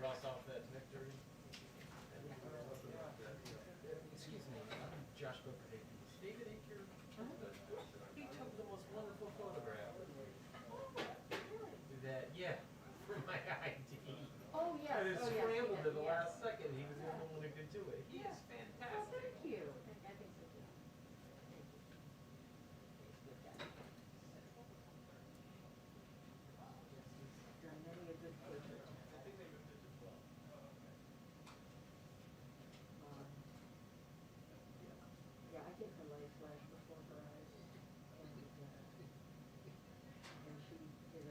cross off that victory. Excuse me, I'm Josh Booker. Is David Aker? He took the most wonderful photograph. That, yeah, for my ID. Oh, yes. I just Oh, yes, scrambled yes, to the yes. last second. He was the only one who could do it. He is Well, fantastic. thank you. I think so too. Thank you. He's a good guy. Yes, he's done many a good portrait. Um, Yeah, I think her life flashed before her eyes. And she did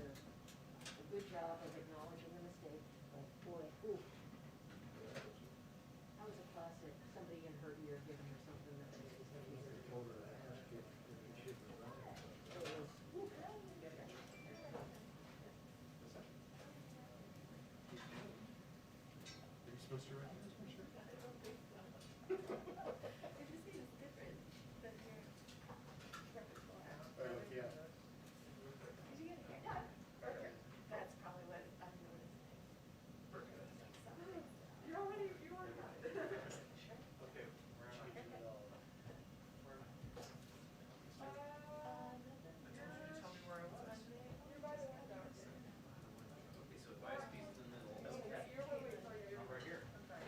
a good job of acknowledging the mistake, but boy, ooh. That was a classic, somebody in her ear giving her something that was. Told her to ask if you should resign. It was, ooh. Are you supposed to write this picture? I just think it's different than your repertoire. Yeah. Did you get a haircut? That's probably what I'm noticing. You already got it. Okay, we're on. Tell me where I was. You're by the window. Okay, so advice pieces in the middle. You're way for you. Right here. I'm sorry.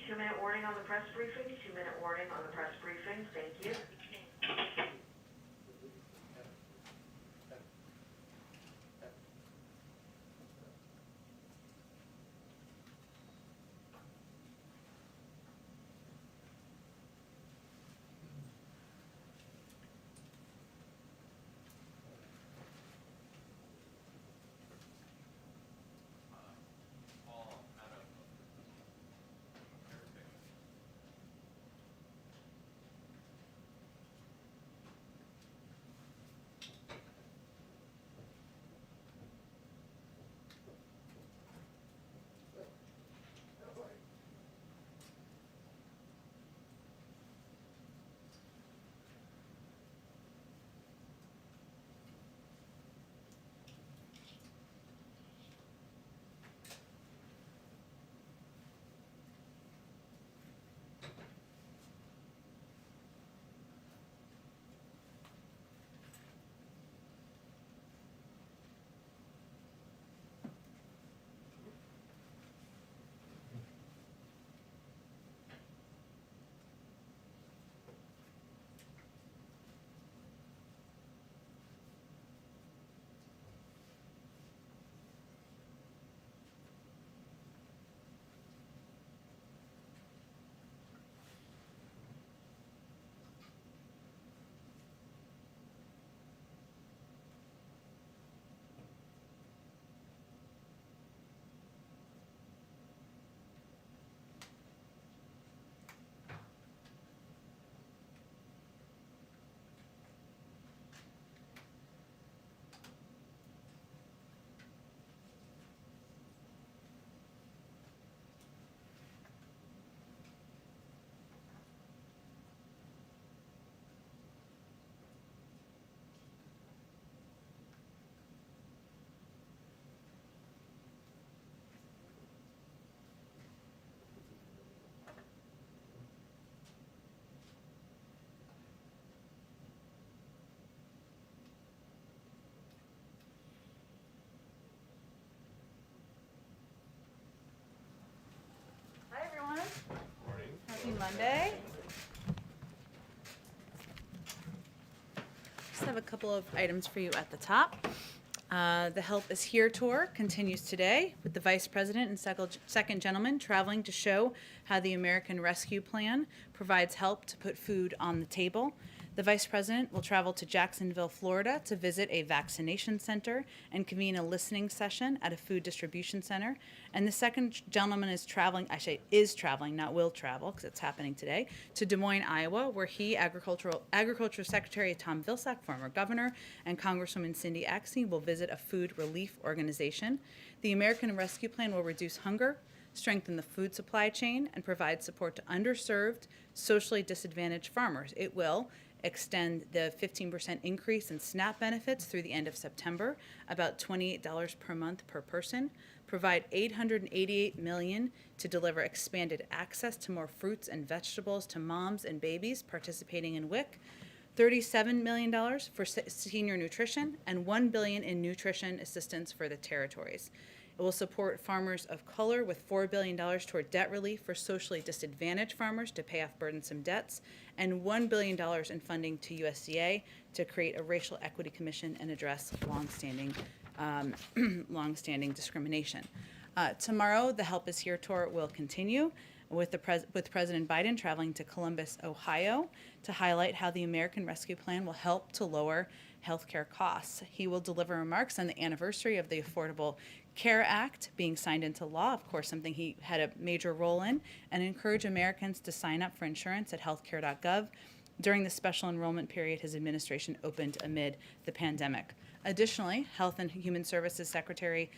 2-minute warning on the press briefing, 2-minute warning on the press briefing, thank you. Happy Monday. Just have a couple of items for you at the top. The Help is Here tour continues today with the Vice President and second gentleman traveling to show how the American Rescue Plan provides help to put food on the table. The Vice President will travel to Jacksonville, Florida to visit a vaccination center and convene a listening session at a food distribution center. And the second gentleman is traveling, not will travel because it's happening today, to Des Moines, Iowa, where he, Agriculture Secretary Tom Vilsack, former governor, and Congresswoman Cindy Axne will visit a food relief organization. The American Rescue Plan will reduce hunger, strengthen the food supply chain, and provide support to underserved, socially disadvantaged farmers. It will extend the 15% increase in SNAP benefits through the end of September, about $28 per month per person, provide $888 million to deliver expanded access to more fruits and vegetables to moms and babies participating in WIC, $37 million for senior nutrition, and $1 billion in nutrition assistance for the territories. It will support farmers of color with $4 billion toward debt relief for socially disadvantaged farmers to pay off burdensome debts, and $1 billion in funding to USDA to create a racial equity commission and address longstanding discrimination. Tomorrow, the Help is Here tour will continue with President Biden traveling to Columbus, Ohio, to highlight how the American Rescue Plan will help to lower healthcare costs. He will deliver remarks on the anniversary of the Affordable Care Act being signed into law, of course, something he had a major role in, and encourage Americans to sign up for insurance at healthcare.gov during the special enrollment period his administration opened amid the pandemic. Additionally, Health and Human Services Secretary,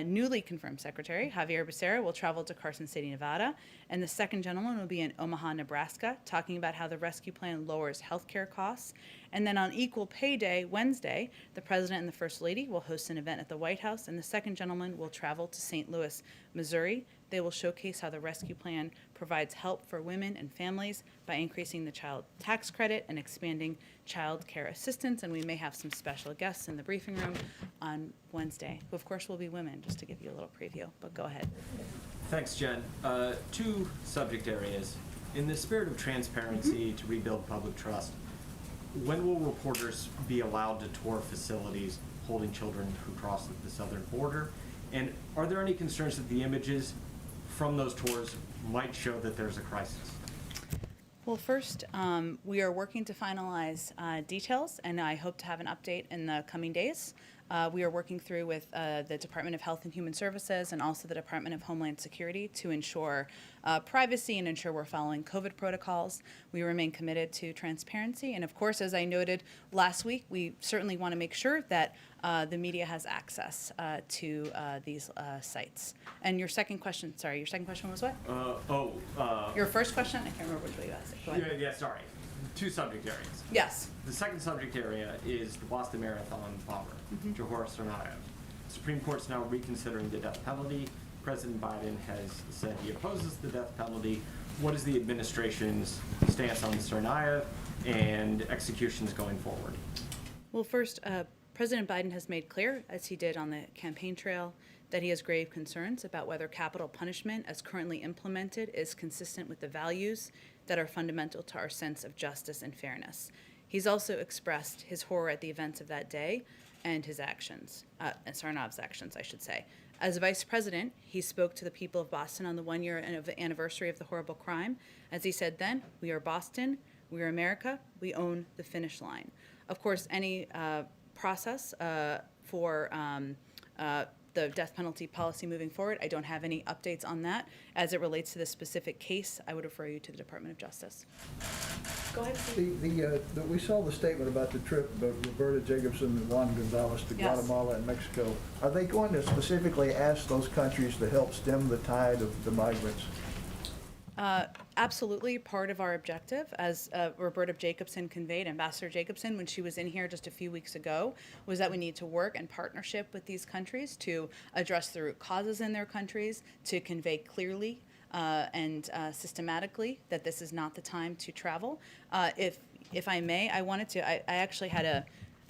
newly confirmed Secretary Javier Becerra will travel to Carson City, Nevada, and the second gentleman will be in Omaha, Nebraska, talking about how the rescue plan lowers healthcare costs. And then on Equal Pay Day, Wednesday, the President and the First Lady will host an event at the White House, and the second gentleman will travel to St. Louis, Missouri. They will showcase how the rescue plan provides help for women and families by increasing the child tax credit and expanding child care assistance. And we may have some special guests in the briefing room on Wednesday, who of course will be women, just to give you a little preview, but go ahead. Thanks, Jen. Two subject areas. In the spirit of transparency to rebuild public trust, when will reporters be allowed to tour facilities holding children who cross the southern border? And are there any concerns that the images from those tours might show that there's a crisis? Well, first, we are working to finalize details, and I hope to have an update in the coming days. We are working through with the Department of Health and Human Services and also the Department of Homeland Security to ensure privacy and ensure we're following COVID protocols. We remain committed to transparency. And of course, as I noted last week, we certainly want to make sure that the media has access to these sites. And your second question was what? Your first question? I can't remember which way you asked it. Go ahead. Yeah, sorry. Two subject areas. Yes. The second subject area is the Boston Marathon bomber, Johor Tsarnaev. The Supreme Court's now reconsidering the death penalty. President Biden has said he opposes the death penalty. What is the administration's stance on Tsarnaev and executions going forward? Well, first, President Biden has made clear, as he did on the campaign trail, that he has grave concerns about whether capital punishment as currently implemented is consistent with the values that are fundamental to our sense of justice and fairness. He's also expressed his horror at the events of that day and his actions, Tsarnaev's actions, I should say. As vice president, he spoke to the people of Boston on the 1 year anniversary of the horrible crime. As he said then, "We are Boston, we are America, we own the finish line." Of course, any process for the death penalty policy moving forward, I don't have any updates on that. As it relates to this specific case, I would refer you to the Department of Justice. Go ahead, Steve. We saw the statement about the trip of Roberta Jacobson and Juan Gonzalez to Yes. Guatemala and Mexico. Are they going to specifically ask those countries to help stem the tide of the migrants? Absolutely part of our objective, as Roberta Jacobson conveyed, Ambassador Jacobson, when she was in here just a few weeks ago, was that we need to work in partnership with these countries to address the root causes in their countries, to convey clearly and systematically that this is not the time to travel. If I may, I actually had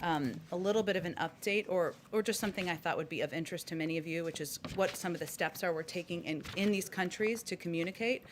a little bit of an update or just something I thought would be of interest to many of you, which is what some of the steps are we're taking in these countries to communicate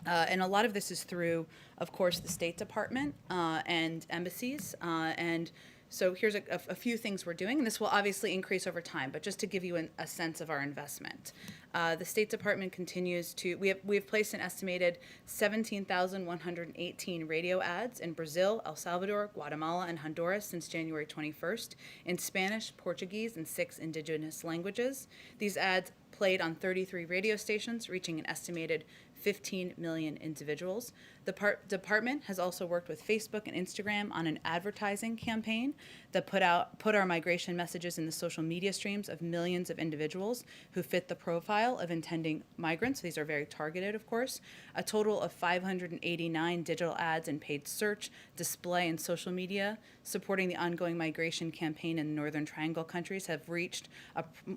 And a lot of this is through, of course, the State Department and embassies. And so here's a few things we're doing, and this will obviously increase over time, but just to give you a sense of our investment. The State Department continues to, we have placed an estimated 17,118 radio ads in Brazil, El Salvador, Guatemala, and Honduras since January 21st in Spanish, Portuguese, and 6 indigenous languages. These ads played on 33 radio stations, reaching an estimated 15 million individuals. The department has also worked with Facebook and Instagram on an advertising campaign that put our migration messages in the social media streams of millions of individuals who fit the profile of intending migrants. These are very targeted, of course. A total of 589 digital ads in paid search, display, and social media supporting the ongoing migration campaign in the Northern Triangle countries have reached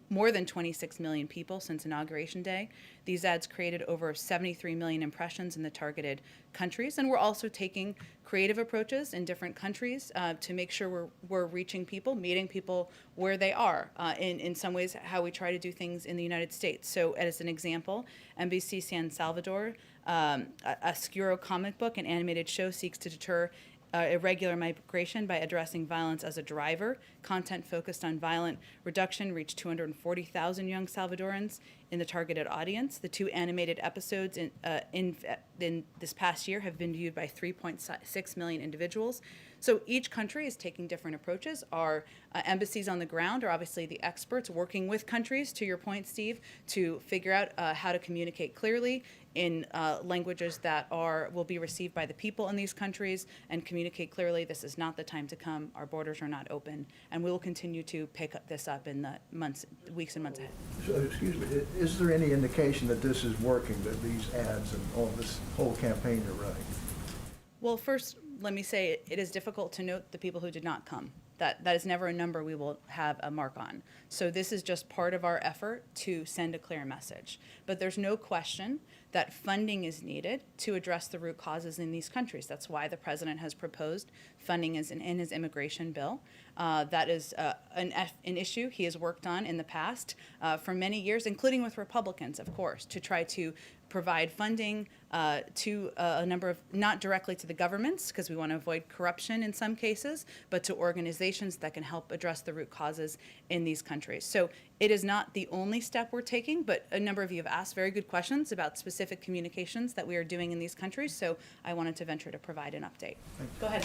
more than 26 million people since Inauguration Day. These ads created over 73 million impressions in the targeted countries, and we're also taking creative approaches in different countries to make sure we're reaching people, meeting people where they are, in some ways how we try to do things in the United States. So as an example, NBC San Salvador, a Scuro comic book and animated show seeks to deter irregular migration by addressing violence as a driver. Content focused on violent reduction reached 240,000 young Salvadorans in the targeted audience. The 2 animated episodes in this past year have been viewed by 3.6 million individuals. So each country is taking different approaches. Our embassies on the ground are obviously the experts working with countries, to your point, Steve, to figure out how to communicate clearly in languages that will be received by the people in these countries, and communicate clearly this is not the time to come, our borders are not open, and we will continue to pick this up in the weeks and months ahead. So, excuse me, is there any indication that this is working, that these ads and all this whole campaign are running? Well, first, let me say it is difficult to note the people who did not come. That is never a number we will have a mark on. So this is just part of our effort to send a clear message. But there's no question that funding is needed to address the root causes in these countries. That's why the president has proposed funding in his immigration bill. That is an issue he has worked on in the past for many years, including with Republicans, of course, to try to provide funding to a number of, not directly to the governments, because we want to avoid corruption in some cases, but to organizations that can help address the root causes in these countries. So it is not the only step we're taking, but a number of you have asked very good questions about specific communications that we are doing in these countries, so I wanted to venture to provide an update. Go ahead.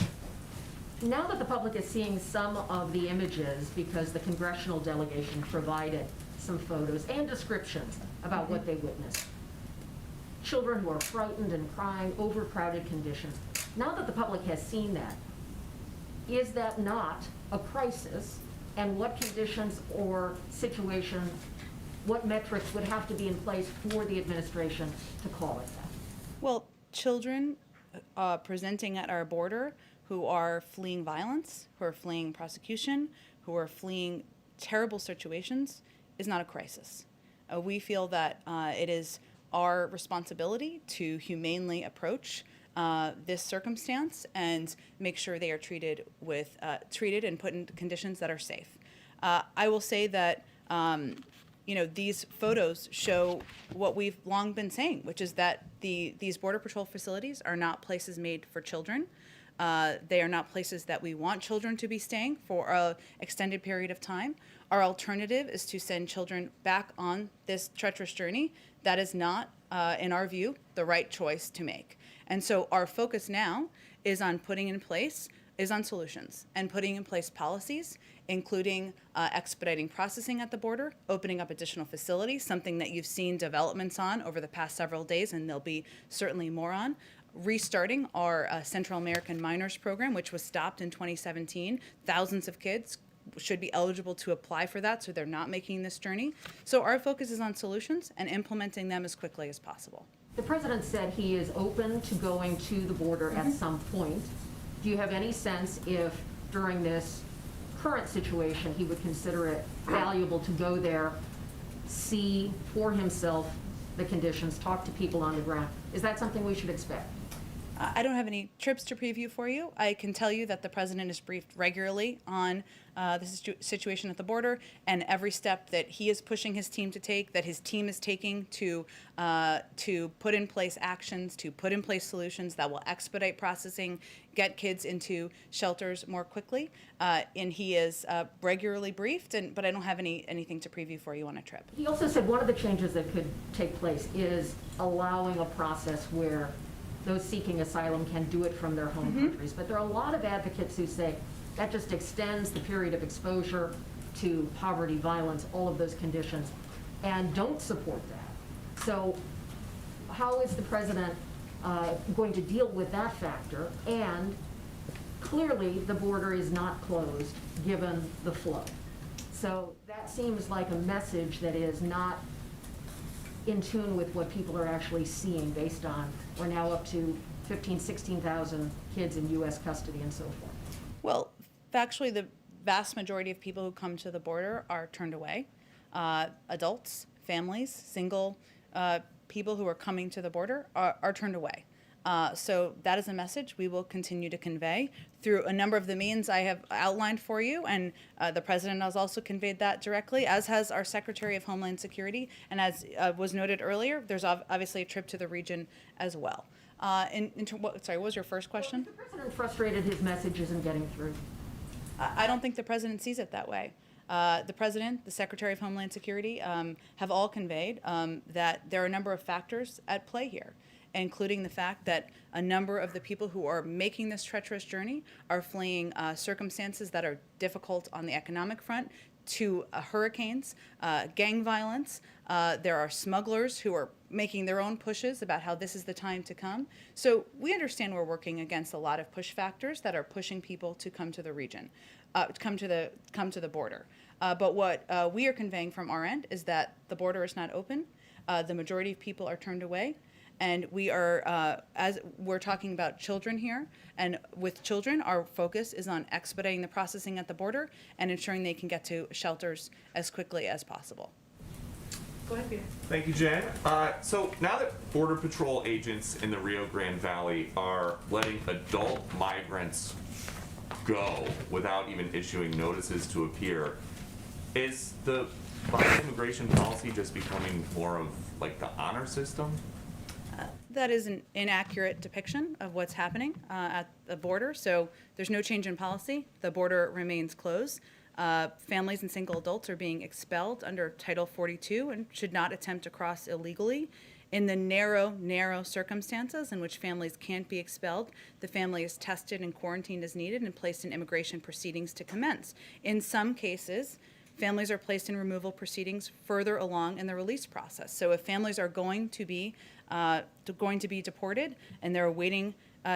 Now that the public is seeing some of the images, because the congressional delegation provided some photos and descriptions about what they witnessed, children who are frightened and crying, overcrowded conditions. Now that the public has seen that, is that not a crisis? And what conditions or situations, what metrics would have to be in place for the administration to call it that? Well, children presenting at our border who are fleeing violence, who are fleeing prosecution, who are fleeing terrible situations is not a crisis. We feel that it is our responsibility to humanely approach this circumstance and make sure they are treated and put in conditions that are safe. I will say that these photos show what we've long been saying, which is that these Border Patrol facilities are not places made for children. They are not places that we want children to be staying for an extended period of time. Our alternative is to send children back on this treacherous journey. That is not, in our view, the right choice to make. And so our focus now is on solutions and putting in place policies, including expediting processing at the border, opening up additional facilities, something that you've seen developments on over the past several days, and there'll be certainly more on. Restarting our Central American Minors Program, which was stopped in 2017. Thousands of kids should be eligible to apply for that, so they're not making this journey. So our focus is on solutions and implementing them as quickly as possible. The president said he is open to going to the border at some point. Do you have any sense if during this current situation he would consider it valuable to go there, see for himself the conditions, talk to people on the ground? Is that something we should expect? I don't have any trips to preview for you. I can tell you that the president is briefed regularly on the situation at the border and every step that he is pushing his team to take, that his team is taking to put in place actions, to put in place solutions that will expedite processing, get kids into shelters more quickly. And he is regularly briefed, but I don't have anything to preview for you on a trip. He also said one of the changes that could take place is allowing a process where those seeking asylum can do it from their home countries. But there are a lot of advocates who say that just extends the period of exposure to poverty, violence, all of those conditions, and don't support that. So how is the president going to deal with that factor? And clearly, the border is not closed, given the flow. So that seems like a message that is not in tune with what people are actually seeing based on, we're now up to 15, 16,000 kids in U.S. custody and so forth. Well, factually, the vast majority of people who come to the border are turned away. Adults, families, single people who are coming to the border are turned away. So that is a message we will continue to convey through a number of the means I have outlined for you, and the president has also conveyed that directly, as has our Secretary of Homeland Security, and as was noted earlier, there's obviously a trip to the region as well. Sorry, what was your first question? Well, is the president frustrated his message isn't getting through? I don't think the president sees it that way. The president, the Secretary of Homeland Security have all conveyed that there are a number of factors at play here, including the fact that a number of the people who are making this treacherous journey are fleeing circumstances that are difficult on the economic front, to hurricanes, gang violence. There are smugglers who are making their own pushes about how this is the time to come. So we understand we're working against a lot of push factors that are pushing people to come to the region, come to the border. But what we are conveying from our end is that the border is not open. The majority of people are turned away. And we are, as we're talking about children here, and with children, our focus is on expediting the processing at the border and ensuring they can get to shelters as quickly as possible. Go ahead, Peter. Thank you, Jen. So now that Border Patrol agents in the Rio Grande Valley are letting adult migrants go without even issuing notices to appear, is the Biden immigration policy just becoming more of like the honor system? That is an inaccurate depiction of what's happening at the border. So there's no change in policy. The border remains closed. Families and single adults are being expelled under Title 42 and should not attempt to cross illegally. In the narrow circumstances in which families can't be expelled, the family is tested and quarantined as needed and placed in immigration proceedings to commence. In some cases, families are placed in removal proceedings further along in the release process. So if families are going to be deported and they're awaiting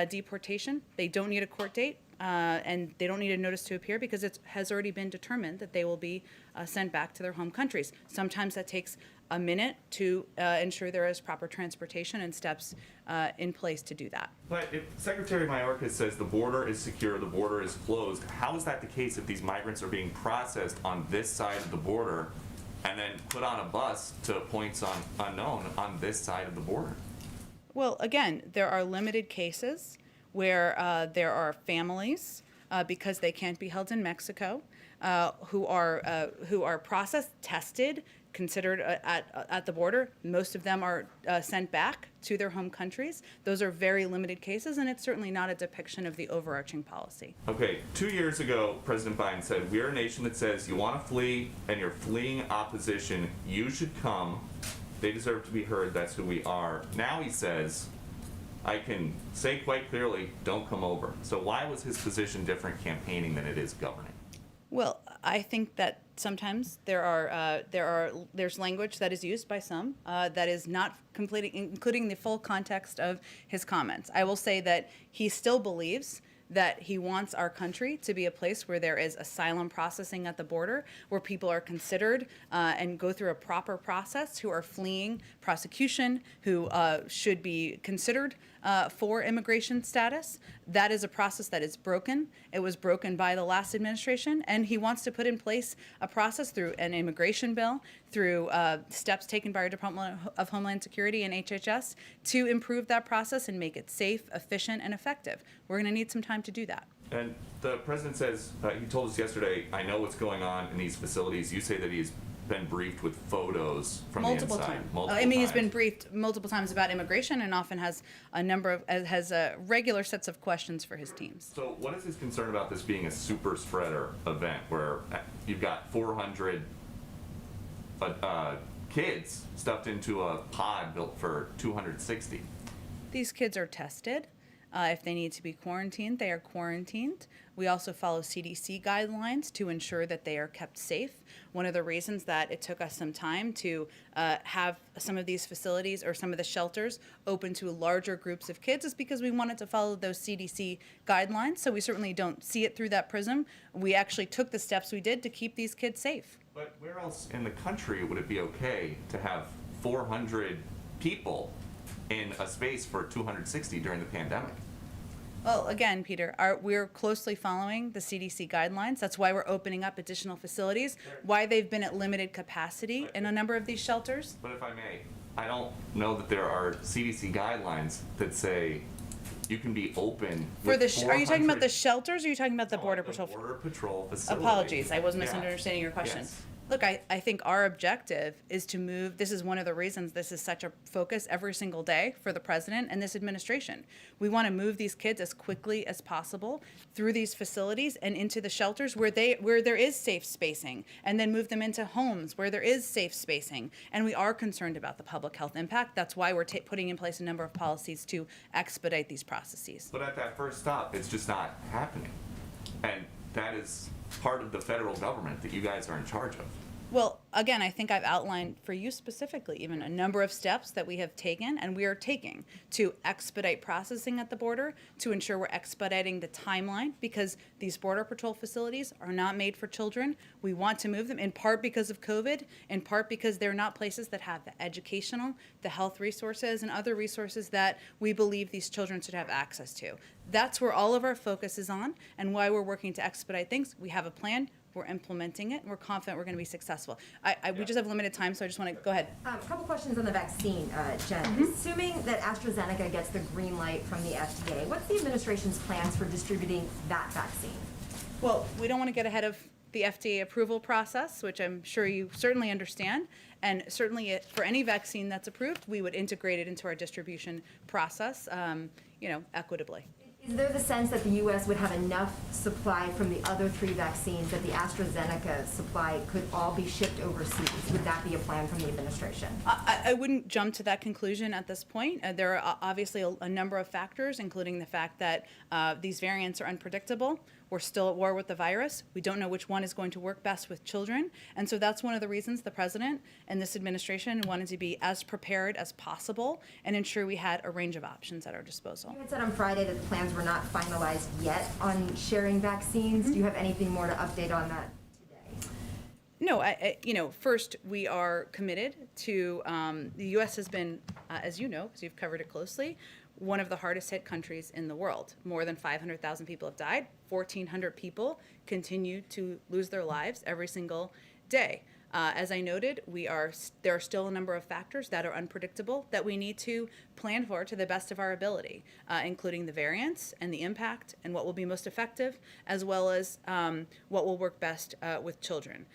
deportation, they don't need a court date and they don't need a notice to appear because it has already been determined that they will be sent back to their home countries. Sometimes that takes a minute to ensure there is proper transportation and steps in place to do that. But if Secretary Mayorkas says the border is secure, the border is closed, how is that the case if these migrants are being processed on this side of the border and then put on a bus to points unknown on this side of the border? Well, again, there are limited cases where there are families, because they can't be held in Mexico, who are processed, tested, considered at the border. Most of them are sent back to their home countries. Those are very limited cases, and it's certainly not a depiction of the overarching policy. Okay, 2 years ago, President Biden said, we're a nation that says you want to flee and you're fleeing opposition, you should come. They deserve to be heard, that's who we are. Now he says, I can say quite clearly, don't come over. So why was his position different campaigning than it is governing? Well, I think that sometimes there's language that is used by some that is not including the full context of his comments. I will say that he still believes that he wants our country to be a place where there is asylum processing at the border, where people are considered and go through a proper process, who are fleeing prosecution, who should be considered for immigration status. That is a process that is broken. It was broken by the last administration, and he wants to put in place a process through an immigration bill, through steps taken by our Department of Homeland Security and HHS to improve that process and make it safe, efficient, and effective. We're going to need some time to do that. And the president says, he told us yesterday, I know what's going on in these facilities. You say that he's been briefed with photos from the inside. I mean, he's been briefed multiple times about immigration and often has a number of, has regular sets of questions for his teams. So what is his concern about this being a super spreader event where you've got 400 kids stuffed into a pod built for 260? These kids are tested. If they need to be quarantined, they are quarantined. We also follow CDC guidelines to ensure that they are kept safe. One of the reasons that it took us some time to have some of these facilities or some of the shelters open to larger groups of kids is because we wanted to follow those CDC guidelines. So we certainly don't see it through that prism. We actually took the steps we did to keep these kids safe. But where else in the country would it be okay to have 400 people in a space for 260 during the pandemic? Well, again, Peter, we're closely following the CDC guidelines. That's why we're opening up additional facilities, why they've been at limited capacity in a number of these shelters. But if I may, I don't know that there are CDC guidelines that say you can be open For with the, are you talking about the 400 shelters, or are you talking about the No, Border the Patrol? Border Patrol facility. Apologies, I was Yeah. misunderstanding your question. Yes. Look, I think our objective is to move, this is one of the reasons this is such a focus every single day for the president and this administration. We want to move these kids as quickly as possible through these facilities and into the shelters where there is safe spacing, and then move them into homes where there is safe spacing. And we are concerned about the public health impact. That's why we're putting in place a number of policies to expedite these processes. But at that first stop, it's just not happening. And that is part of the federal government that you guys are in charge of. Well, again, I think I've outlined for you specifically even a number of steps that we have taken and we are taking to expedite processing at the border, to ensure we're expediting the timeline, because these Border Patrol facilities are not made for children. We want to move them in part because of COVID, in part because they're not places that have the educational, the health resources, and other resources that we believe these children should have access to. That's where all of our focus is on, and why we're working to expedite things. We have a plan. We're implementing it, and we're confident we're going to be successful. We just have limited time, so I just want to go ahead. A couple questions on the vaccine, Jen. Assuming that AstraZeneca gets the green light from the FDA, what's the administration's plans for distributing that vaccine? Well, we don't want to get ahead of the FDA approval process, which I'm sure you certainly understand. And certainly for any vaccine that's approved, we would integrate it into our distribution process, equitably. Is there the sense that the U.S. would have enough supply from the other 3 vaccines that the AstraZeneca supply could all be shipped overseas? Would that be a plan from the administration? I wouldn't jump to that conclusion at this point. There are obviously a number of factors, including the fact that these variants are unpredictable. We're still at war with the virus. We don't know which one is going to work best with children. And so that's one of the reasons the president and this administration wanted to be as prepared as possible and ensure we had a range of options at our disposal. You had said on Friday that the plans were not finalized yet on sharing vaccines. Do you have anything more to update on that today? No, first, we are committed to, the U.S. has been, as you know, because you've covered it closely, one of the hardest hit countries in the world. More than 500,000 people have died. 1,400 people continue to lose their lives every single day. As I noted, there are still a number of factors that are unpredictable that we need to plan for to the best of our ability, including the variants and the impact and what will be most effective, as well as what will work best with children.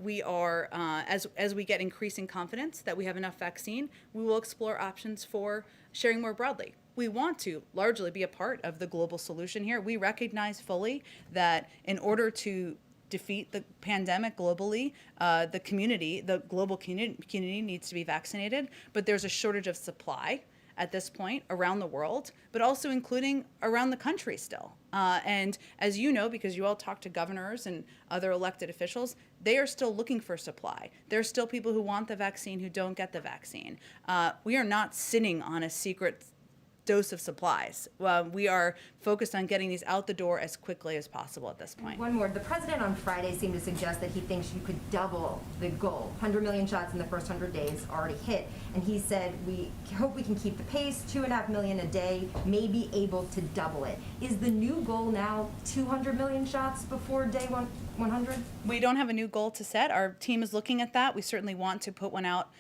We are, as we get increasing confidence that we have enough vaccine, we will explore options for sharing more broadly. We want to largely be a part of the global solution here. We recognize fully that in order to defeat the pandemic globally, the global community needs to be vaccinated, but there's a shortage of supply at this point around the world, but also including around the country still. And as you know, because you all talk to governors and other elected officials, they are still looking for supply. There are still people who want the vaccine who don't get the vaccine. We are not sitting on a secret dose of supplies. We are focused on getting these out the door as quickly as possible at this point. One more. The president on Friday seemed to suggest that he thinks you could double the goal. 100 million shots in the first 100 days already hit. And he said, we hope we can keep the pace, 2.5 million a day, may be able to double it. Is the new goal now 200 million shots before day 100? We don't have a new goal to set. Our team is looking at that. We certainly want to put one out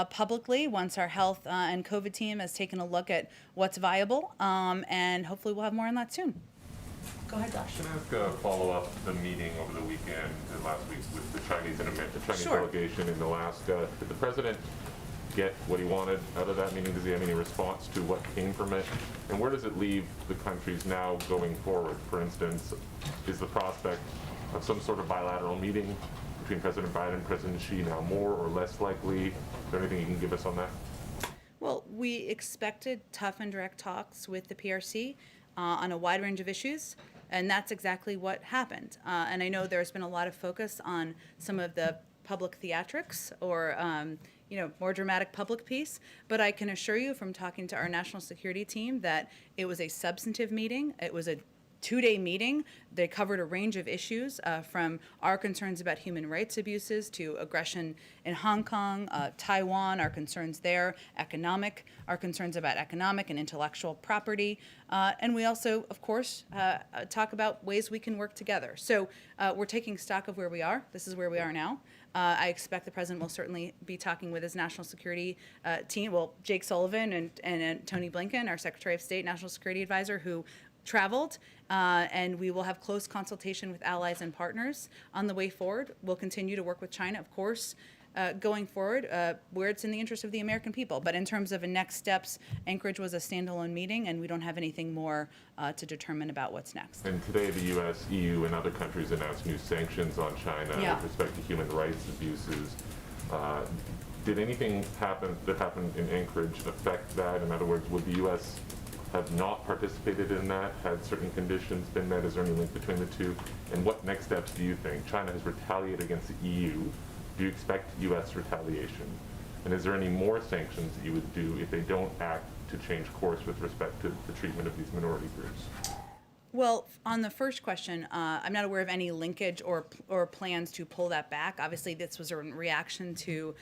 publicly once our health and COVID team has taken a look at what's viable, and hopefully we'll have more on that soon. Go ahead, Josh. Can I ask a follow-up the meeting over the weekend and last week with the Chinese Sure. delegation in Alaska? Did the president get what he wanted out of that meeting? Does he have any response to what came from it? And where does it leave the countries now going forward? For instance, is the prospect of some sort of bilateral meeting between President Biden and President Xi now more or less likely? Is there anything you can give us on that? Well, we expected tough and direct talks with the PRC on a wide range of issues, and that's exactly what happened. And I know there's been a lot of focus on some of the public theatrics or more dramatic public piece, but I can assure you from talking to our national security team that it was a substantive meeting. It was a 2-day meeting. They covered a range of issues from our concerns about human rights abuses to aggression in Hong Kong, Taiwan, our concerns there, our concerns about economic and intellectual property. And we also, of course, talk about ways we can work together. So we're taking stock of where we are. This is where we are now. I expect the president will certainly be talking with his national security team, Jake Sullivan and Tony Blinken, our Secretary of State, National Security Advisor, who traveled, and we will have close consultation with allies and partners on the way forward. We'll continue to work with China, of course, going forward, where it's in the interest of the American people. But in terms of next steps, Anchorage was a standalone meeting, and we don't have anything more to determine about what's next. And today the U.S., EU, and other countries announced new sanctions on China with respect to human rights abuses. Did anything that happened in Anchorage affect that? In other words, would the U.S. have not participated in that, had certain conditions been met? Is there any link between the two? And what next steps do you think? China has retaliated against the EU. Do you expect U.S. retaliation? And is there any more sanctions that you would do if they don't act to change course with respect to the treatment of these minority groups? Well, on the first question, I'm not aware of any linkage or plans to pull that back. Obviously, this was a reaction to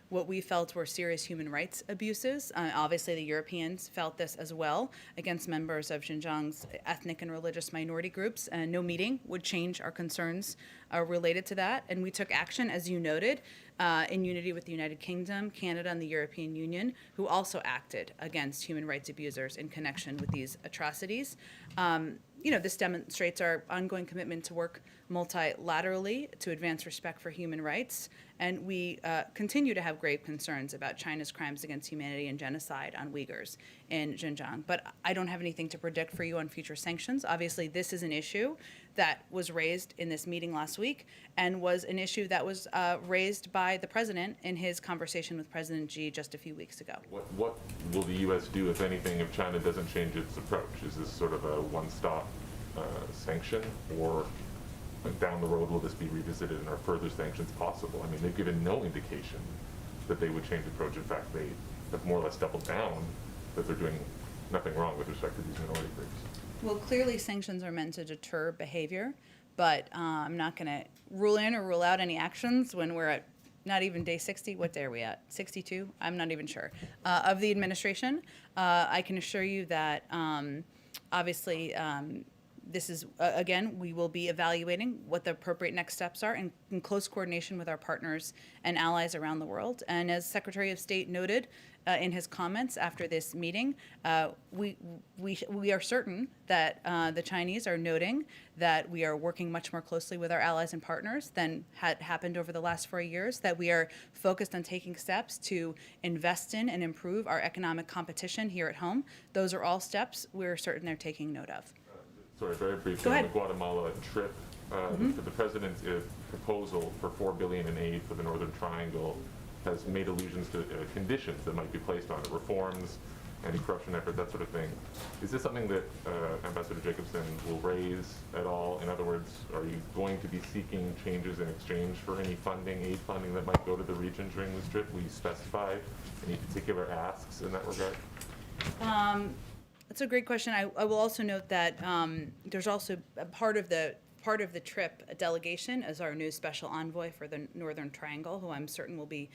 what we felt were serious human rights abuses. Obviously, the Europeans felt this as well against members of Xinjiang's ethnic and religious minority groups. And no meeting would change our concerns related to that. And we took action, as you noted, in unity with the United Kingdom, Canada, and the European Union, who also acted against human rights abusers in connection with these atrocities. This demonstrates our ongoing commitment to work multilaterally to advance respect for human rights. And we continue to have grave concerns about China's crimes against humanity and genocide on Uyghurs in Xinjiang. But I don't have anything to predict for you on future sanctions. Obviously, this is an issue that was raised in this meeting last week and was an issue that was raised by the president in his conversation with President Xi just a few weeks ago. What will the U.S. do, if anything, if China doesn't change its approach? Is this sort of a one-stop sanction, or down the road will this be revisited and are further sanctions possible? I mean, they've given no indication that they would change approach. In fact, they have more or less doubled down that they're doing nothing wrong with respect to these minority groups. Well, clearly sanctions are meant to deter behavior, but I'm not going to rule in or rule out any actions when we're at not even day 60. What day are we at? 62? I'm not even sure. Of the administration, I can assure you that obviously this is, again, we will be evaluating what the appropriate next steps are in close coordination with our partners and allies around the world. And as Secretary of State noted in his comments after this meeting, we are certain that the Chinese are noting that we are working much more closely with our allies and partners than had happened over the last 4 years, that we are focused on taking steps to invest in and improve our economic competition here at home. Those are all steps we're certain they're taking note of. Sorry, very briefly, Go on ahead. the Guatemala trip, the president's proposal for $4 billion in aid for the Northern Triangle has made allusions to conditions that might be placed on it, reforms, anti-corruption effort, that sort of thing. Is this something that Ambassador Jacobson will raise at all? In other words, are you going to be seeking changes in exchange for any funding, aid funding that might go to the region during this trip? Will you specify any particular asks in that regard? That's a great question. I will also note that there's also a part of the trip, a delegation, as our new special envoy for the Northern Triangle, who I'm certain will be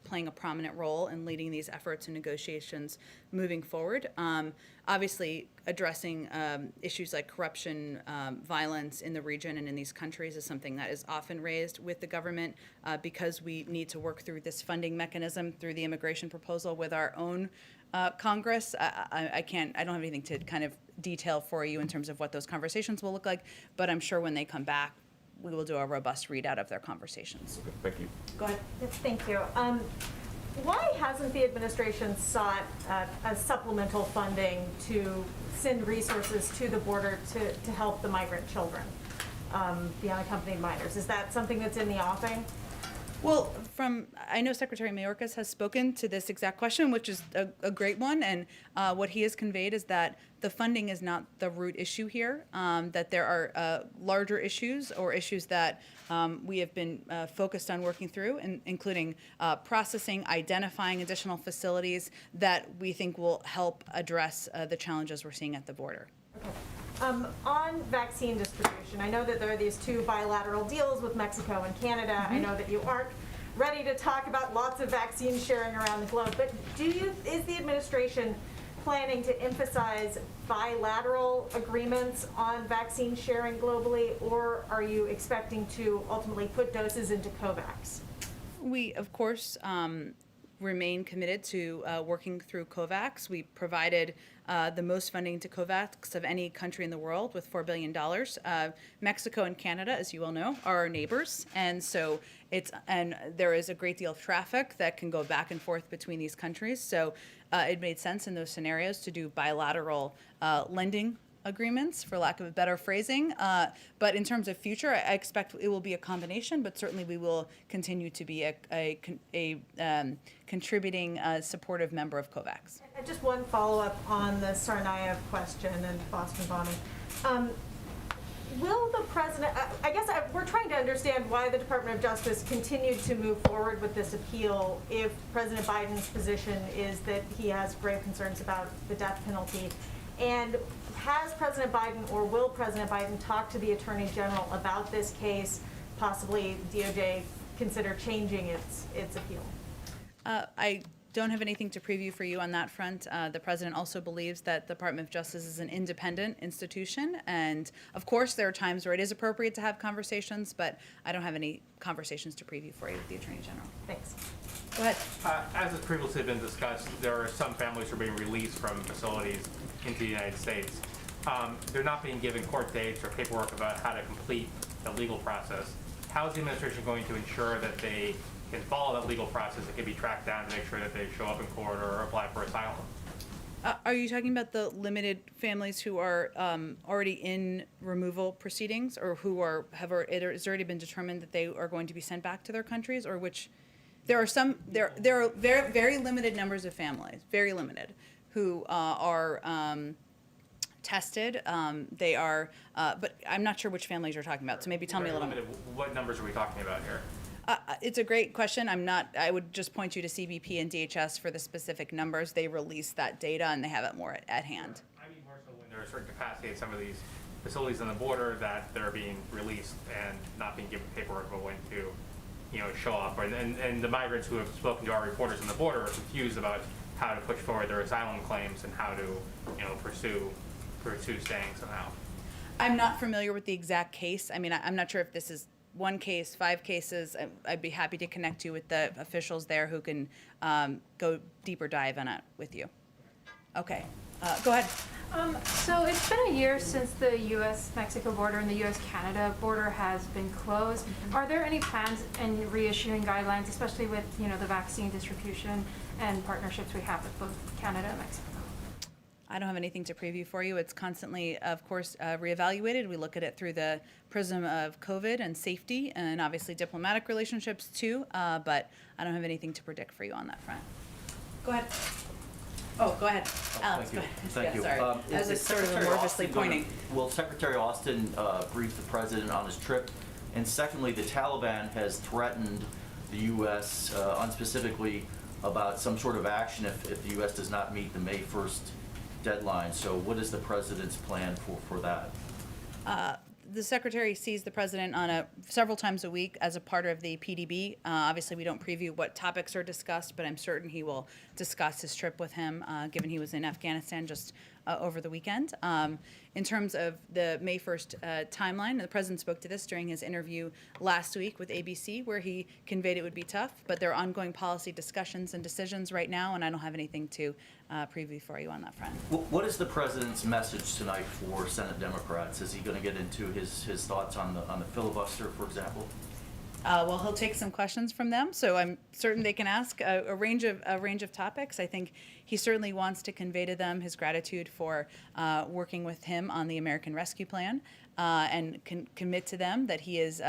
playing a prominent role in leading these efforts and negotiations moving forward. Obviously, addressing issues like corruption, violence in the region and in these countries is something that is often raised with the government because we need to work through this funding mechanism through the immigration proposal with our own Congress. I don't have anything to kind of detail for you in terms of what those conversations will look like, but I'm sure when they come back, we will do a robust readout of their conversations. Okay, thank you. Go ahead. Yes, thank you. Why hasn't the administration sought a supplemental funding to send resources to the border to help the migrant children, the unaccompanied minors? Is that something that's in the offing? Well, I know Secretary Mayorkas has spoken to this exact question, which is a great one, and what he has conveyed is that the funding is not the root issue here, that there are larger issues or issues that we have been focused on working through, including processing, identifying additional facilities that we think will help address the challenges we're seeing at the border. Okay. On vaccine distribution, I know that there are these two bilateral deals with Mexico and Canada. Mm-hmm. I know that you aren't ready to talk about lots of vaccine sharing around the globe, but is the administration planning to emphasize bilateral agreements on vaccine sharing globally, or are you expecting to ultimately put doses into COVAX? We, of course, remain committed to working through COVAX. We provided the most funding to COVAX of any country in the world with $4 billion. Mexico and Canada, as you all know, are our neighbors, and so there is a great deal of traffic that can go back and forth between these countries. So it made sense in those scenarios to do bilateral lending agreements, for lack of a better phrasing. But in terms of future, I expect it will be a combination, but certainly we will continue to be a contributing, supportive member of COVAX. Just one follow-up on the Tsarnaev question and Boston bombing. Will the president, we're trying to understand why the Department of Justice continued to move forward with this appeal if President Biden's position is that he has grave concerns about the death penalty. And has President Biden or will President Biden talk to the Attorney General about this case, possibly DOJ consider changing its appeal? I don't have anything to preview for you on that front. The president also believes that the Department of Justice is an independent institution, and of course there are times where it is appropriate to have conversations, but I don't have any conversations to preview for you with the Attorney General. Thanks. Go ahead. As has previously been discussed, there are some families who are being released from facilities into the United States. They're not being given court dates or paperwork about how to complete the legal process. How is the administration going to ensure that they can follow that legal process and can be tracked down to make sure that they show up in court or apply for asylum? Are you talking about the limited families who are already in removal proceedings, or who it's already been determined that they are going to be sent back to their countries, or which? There are very, very limited numbers of families, very limited, who are tested. They are, but I'm not sure which families you're talking about. So maybe tell me a little bit. What numbers are we talking about here? It's a great question. I would just point you to CBP and DHS for the specific numbers. They release that data and they have it more at hand. I mean more so when there's a certain capacity at some of these facilities on the border that they're being released and not being given paperwork about when to, show up. And the migrants who have spoken to our reporters on the border are confused about how to push forward their asylum claims and how to, pursue staying somehow. I'm not familiar with the exact case. I mean, I'm not sure if this is one case, 5 cases. I'd be happy to connect you with the officials there who can go deeper dive on it with you. Okay, go ahead. So it's been a year since the U.S.-Mexico border and the U.S.-Canada border has been closed. Are there any plans in reissuing guidelines, especially with the vaccine distribution and partnerships we have with both Canada and Mexico? I don't have anything to preview for you. It's constantly, of course, reevaluated. We look at it through the prism of COVID and safety and obviously diplomatic relationships too, but I don't have anything to predict for you on that front. Go ahead. Oh, go ahead. Alex, go ahead. Thank you. Sorry. I was sort of amorphously pointing. Will Secretary Austin brief the president on his trip? And secondly, the Taliban has threatened the U.S. unspecifically about some sort of action if the U.S. does not meet the May 1st deadline. So what is the president's plan for that? The secretary sees the president on several times a week as a part of the PDB. Obviously, we don't preview what topics are discussed, but I'm certain he will discuss his trip with him, given he was in Afghanistan just over the weekend. In terms of the May 1st timeline, the president spoke to this during his interview last week with ABC, where he conveyed it would be tough, but there are ongoing policy discussions and decisions right now, and I don't have anything to preview for you on that front. What is the president's message tonight for Senate Democrats? Is he going to get into his thoughts on the filibuster, for example? Well, he'll take some questions from them, so I'm certain they can ask a range of topics. I think he certainly wants to convey to them his gratitude for working with him on the American Rescue Plan, and commit to them that he is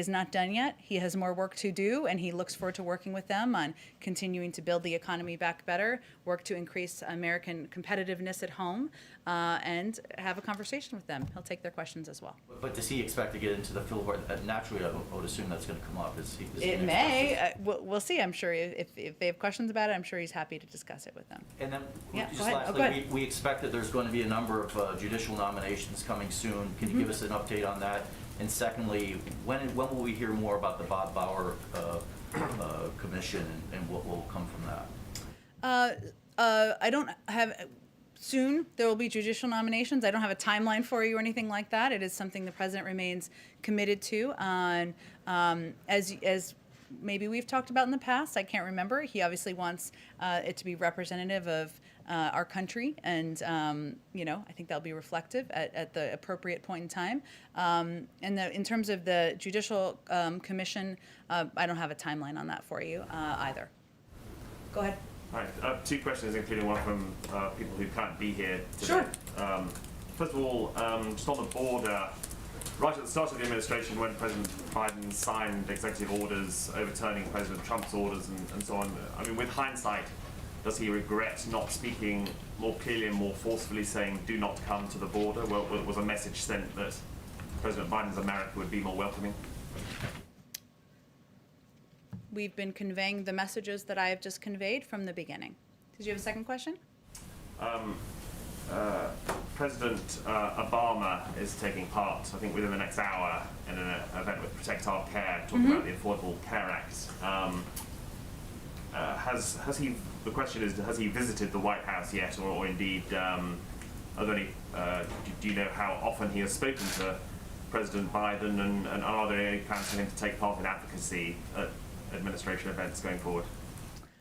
not done yet. He has more work to do, and he looks forward to working with them on continuing to build the economy back better, work to increase American competitiveness at home, and have a conversation with them. He'll take their questions as well. But does he expect to get into the filibuster? Naturally, I would assume that's going to come up. Is he It may. We'll see. I'm sure if they have questions about it, I'm sure he's happy to discuss it with them. And then, Yeah, just go ahead. lastly, Go ahead. we expect that there's going to be a number of judicial nominations coming soon. Can you give us an update on that? And secondly, when will we hear more about the Bob Bauer commission and what will come from that? I don't have. Soon there will be judicial nominations. I don't have a timeline for you or anything like that. It is something the president remains committed to. As maybe we've talked about in the past, I can't remember. He obviously wants it to be representative of our country, and I think that'll be reflective at the appropriate point in time. In terms of the Judicial Commission, I don't have a timeline on that for you either. Go ahead. Hi, two questions, including one from people who can't be here today. Sure. First of all, just on the border, right at the start of the administration, when President Biden signed executive orders overturning President Trump's orders and so on, I mean, with hindsight, does he regret not speaking more clearly and more forcefully, saying, do not come to the border? Well, was a message sent that President Biden's America would be more welcoming? We've been conveying the messages that I have just conveyed from the beginning. Did you have a second question? President Obama is taking part, I think, within the next hour in an event with Protect Our Care, talking about the Affordable Care Act. Has he? The question is, has he visited the White House yet, or indeed, are there any? Do you know how often he has spoken to President Biden, and are there any plans for him to take part in advocacy at administration events going forward?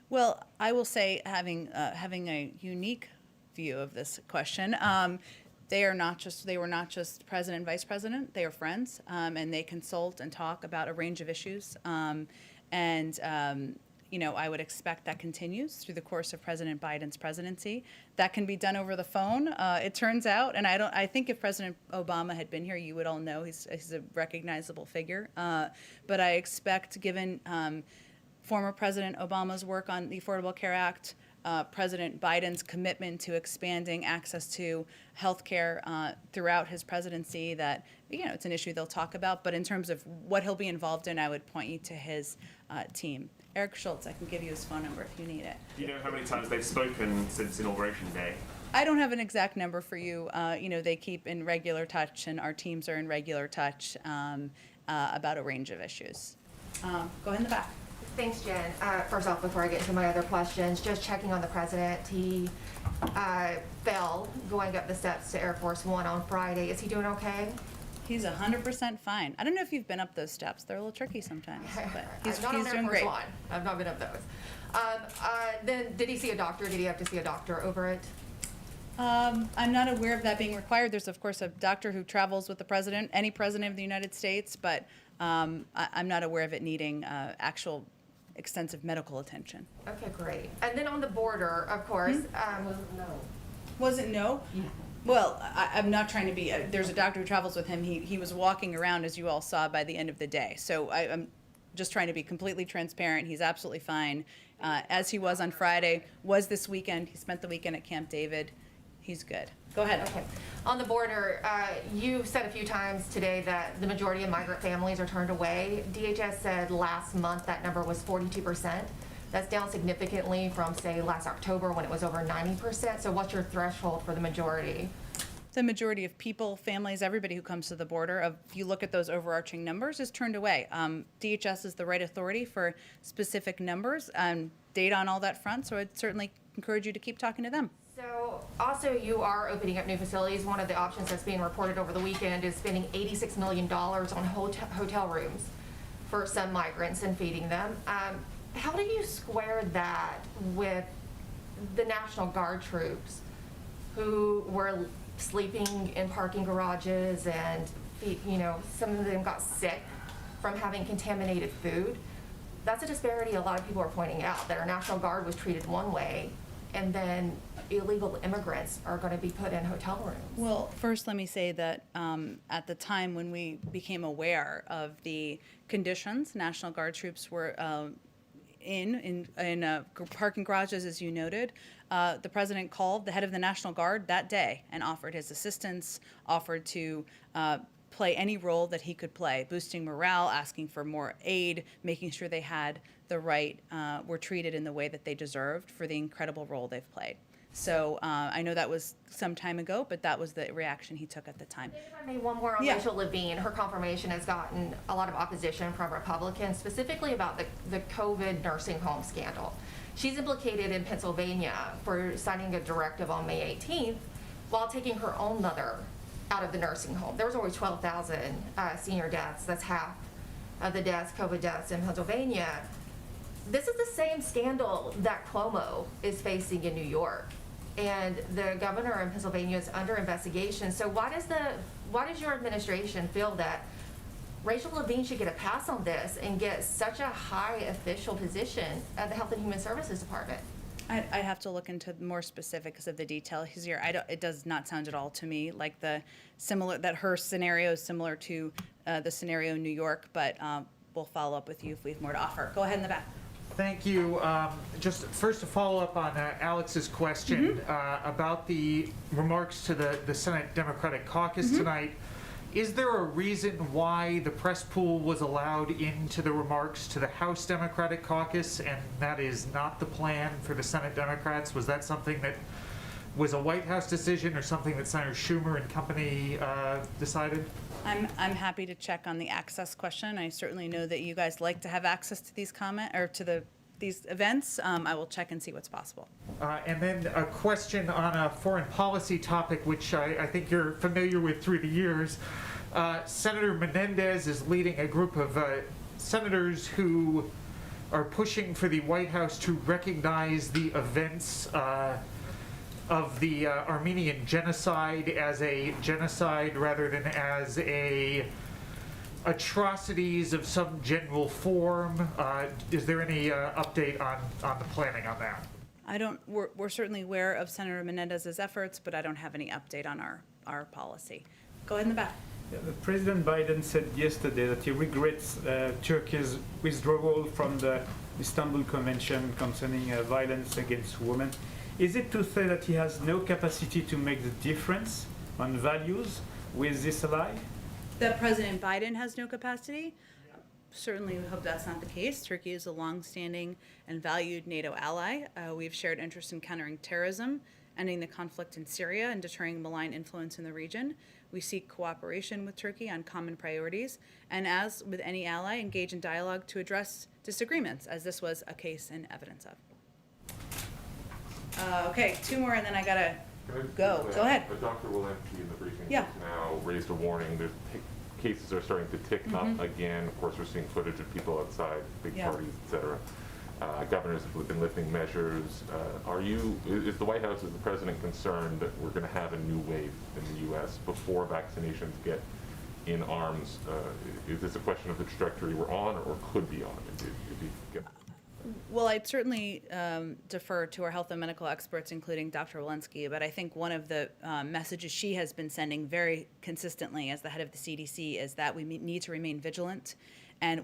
Well, I will say, having a unique view of this question, they were not just president and vice president. They are friends, and they consult and talk about a range of issues. I would expect that continues through the course of President Biden's presidency. That can be done over the phone, it turns out. And I think if President Obama had been here, you would all know he's a recognizable figure. But I expect, given former President Obama's work on the Affordable Care Act, President Biden's commitment to expanding access to health care throughout his presidency, that it's an issue they'll talk about. But in terms of what he'll be involved in, I would point you to his team. Eric Schultz, I can give you his phone number if you need it. Do you know how many times they've spoken since Inauguration Day? I don't have an exact number for you. They keep in regular touch, and our teams are in regular touch about a range of issues. Go ahead in the back. Thanks, Jen. First off, before I get to my other questions, just checking on the president. He fell going up the steps to Air Force One on Friday. Is he doing okay? He's 100% fine. I don't know if you've been up those steps. They're a little tricky sometimes, but he's not on doing Air Force great. One. I've not been up those. Then did he see a doctor? Did he have to see a doctor over it? I'm not aware of that being required. There's, of course, a doctor who travels with the president, any president of the United States, but I'm not aware of it needing actual extensive medical attention. Okay, great. And then on the border, of course. Was it no? Yeah. Well, I'm not trying to be, there's a doctor who travels with him. He was walking around, as you all saw, by the end of the day. So I'm just trying to be completely transparent. He's absolutely fine, as he was on Friday, was this weekend. He spent the weekend at Camp David. He's good. Go ahead. Okay. On the border, you said a few times today that the majority of migrant families are turned away. DHS said last month that number was 42%. That's down significantly from, say, last October when it was over 90%. So what's your threshold for the majority? The majority of people, families, everybody who comes to the border, if you look at those overarching numbers, is turned away. DHS is the right authority for specific numbers and data on all that front, so I'd certainly encourage you to keep talking to them. So also you are opening up new facilities. One of the options that's being reported over the weekend is spending $86 million on hotel rooms for some migrants and feeding them. How do you square that with the National Guard troops who were sleeping in parking garages and, some of them got sick from having contaminated food? That's a disparity a lot of people are pointing out, that our National Guard was treated one way and then illegal immigrants are going to be put in hotel rooms. Well, first let me say that at the time when we became aware of the conditions, National Guard troops were in parking garages, as you noted. The president called the head of the National Guard that day and offered his assistance, offered to play any role that he could play, boosting morale, asking for more aid, making sure they had the right, were treated in the way that they deserved for the incredible role they've played. So I know that was some time ago, but that was the reaction he took at the time. If I may, one more on Rachel Levine. Her confirmation has gotten a lot of opposition from Republicans, specifically about the COVID nursing home scandal. She's implicated in Pennsylvania for signing a directive on May 18th while taking her own mother out of the nursing home. There was over 12,000 senior deaths. That's half of the deaths, COVID deaths in Pennsylvania. This is the same scandal that Cuomo is facing in New York. And the governor in Pennsylvania is under investigation. So why does your administration feel that Rachel Levine should get a pass on this and get such a high official position at the Health and Human Services Department? I'd have to look into more specifics of the details here. It does not sound at all to me like that her scenario is similar to the scenario in New York, but we'll follow up with you if we have more to offer. Go ahead in the back. Thank you. Just first to follow up on Alex's question about the remarks to the Senate Democratic Caucus tonight. Is there a reason why the press pool was allowed into the remarks to the House Democratic Caucus and that is not the plan for the Senate Democrats? Was that something that was a White House decision or something that Senator Schumer and company decided? I'm happy to check on the access question. I certainly know that you guys like to have access to these these events. I will check and see what's possible. And then a question on a foreign policy topic, which I think you're familiar with through the years. Senator Menendez is leading a group of senators who are pushing for the White House to recognize the events of the Armenian genocide as a genocide rather than as atrocities of some general form. Is there any update on the planning on that? We're certainly aware of Senator Menendez's efforts, but I don't have any update on our policy. Go ahead in the back. Yeah, President Biden said yesterday that he regrets Turkey's withdrawal from the Istanbul Convention concerning violence against women. Is it to say that he has no capacity to make the difference on values with this ally? That President Biden has no capacity? Certainly, we hope that's not the case. Turkey is a long-standing and valued NATO ally. We've shared interest in countering terrorism, ending the conflict in Syria, and deterring malign influence in the region. We seek cooperation with Turkey on common priorities, and as with any ally, engage in dialogue to address disagreements, as this was a case and evidence of. Okay, two more, and then I gotta go. Go ahead. Dr. Walensky in the briefing Yeah. just now raised a warning. There's cases are starting to tick up again. Of course, we're seeing footage of people outside, big parties, et cetera. Governors have been lifting measures. Is the White House, is the president concerned that we're going to have a new wave in the U.S. before vaccinations get in arms? Is this a question of the trajectory we're on or could be on? Well, I'd certainly defer to our health and medical experts, including Dr. Walensky, but I think one of the messages she has been sending very consistently as the head of the CDC is that we need to remain vigilant, and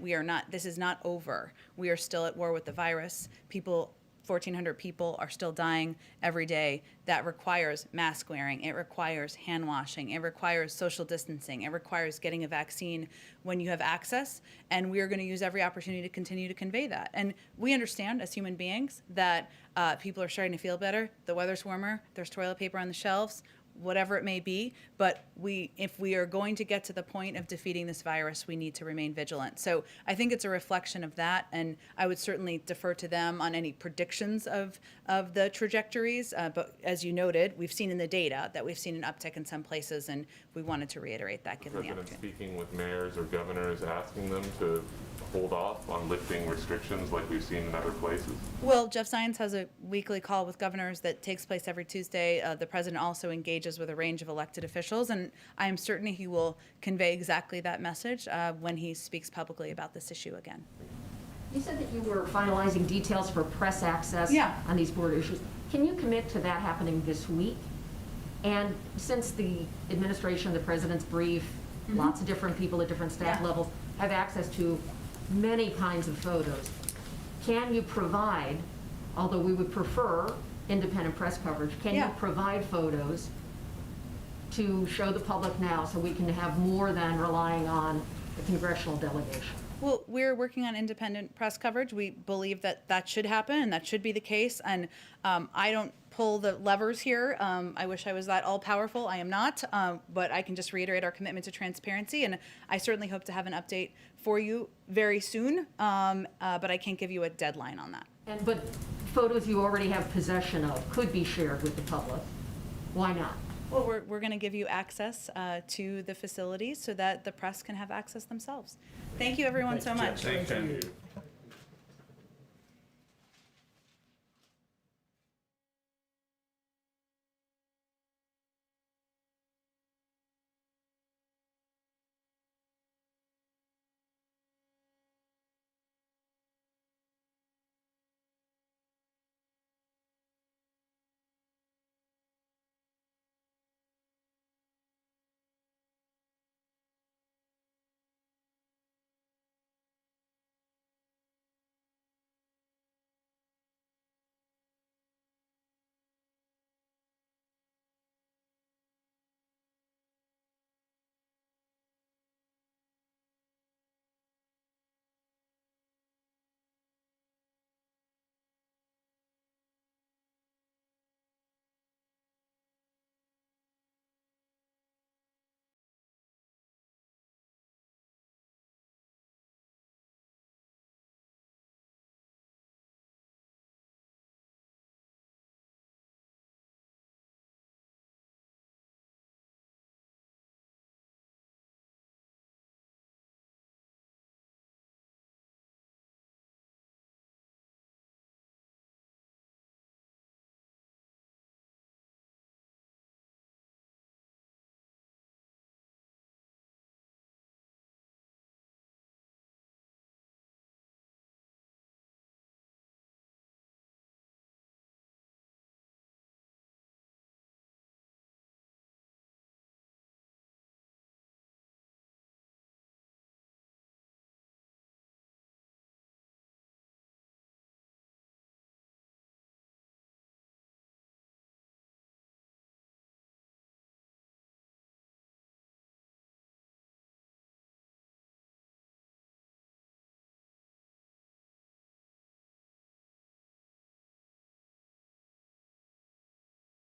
this is not over. We are still at war with the virus. People 1,400 people are still dying every day. That requires mask wearing. It requires hand washing. It requires social distancing. It requires getting a vaccine when you have access. And we are going to use every opportunity to continue to convey that. And we understand as human beings that people are starting to feel better. The weather's warmer. There's toilet paper on the shelves, whatever it may be, but if we are going to get to the point of defeating this virus, we need to remain vigilant. So I think it's a reflection of that, and I would certainly defer to them on any predictions of the trajectories, but as you noted, we've seen in the data that we've seen an uptick in some places, and we wanted to reiterate that given the President opportunity. speaking with mayors or governors, asking them to hold off on lifting restrictions like we've seen in other places? Well, Jeff Zients has a weekly call with governors that takes place every Tuesday. The president also engages with a range of elected officials, and I am certain he will convey exactly that message when he speaks publicly about this issue again. You said that you were finalizing details for press access Yeah. on these border issues. Can you commit to that happening this week? And since the administration, the president's brief, lots of different people at different staff Yeah. levels have access to many kinds of photos, can you provide, although we would prefer independent press coverage, can Yeah. you provide photos to show the public now so we can have more than relying on the congressional delegation? Well, we're working on independent press coverage. We believe that that should happen and that should be the case. And I don't pull the levers here. I wish I was that all-powerful. I am not. But I can just reiterate our commitment to transparency. And I certainly hope to have an update for you very soon. But I can't give you a deadline on that. But photos you already have possession of could be shared with the public. Why not? Well, we're going to give you access to the facilities so that the press can have access themselves. Thank you, everyone, so much. Thank you.